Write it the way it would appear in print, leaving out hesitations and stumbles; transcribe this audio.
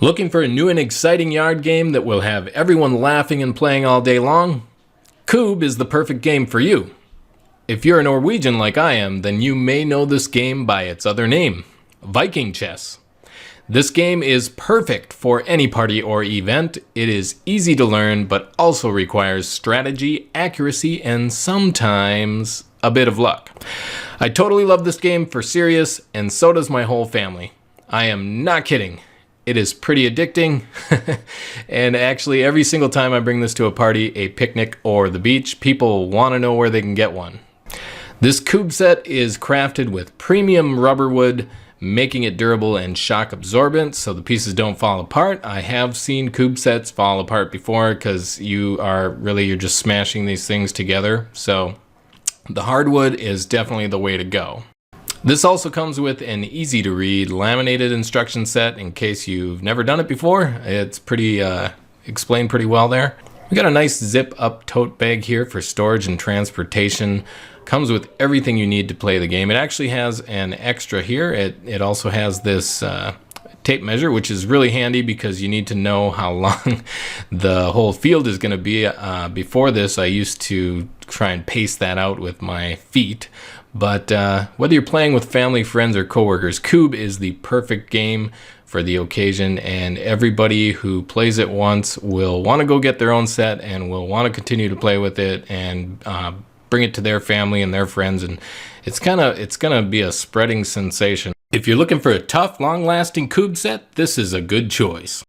Looking for a new and exciting yard game that will have everyone laughing and playing all day long? Kubb is the perfect game for you. If you're a Norwegian like I am, then you may know this game by its other name, Viking Chess. This game is perfect for any party or event. It is easy to learn, but also requires strategy, accuracy, and sometimes a bit of luck. I totally love this game for serious, and so does my whole family. I am not kidding. It is pretty addicting, and actually every single time I bring this to a party, a picnic, or the beach, people want to know where they can get one. This Kubb set is crafted with premium rubberwood, making it durable and shock absorbent so the pieces don't fall apart. I have seen Kubb sets fall apart before because you're just smashing these things together. So the hardwood is definitely the way to go. This also comes with an easy to read laminated instruction set in case you've never done it before. It's pretty explained pretty well there. We got a nice zip up tote bag here for storage and transportation. Comes with everything you need to play the game. It actually has an extra here. It also has this tape measure, which is really handy because you need to know how long the whole field is going to be. Before this, I used to try and pace that out with my feet. But whether you're playing with family, friends, or coworkers, Kubb is the perfect game for the occasion, and everybody who plays it once will want to go get their own set and will want to continue to play with it and bring it to their family and their friends, and it's gonna be a spreading sensation. If you're looking for a tough, long-lasting Kubb set, this is a good choice.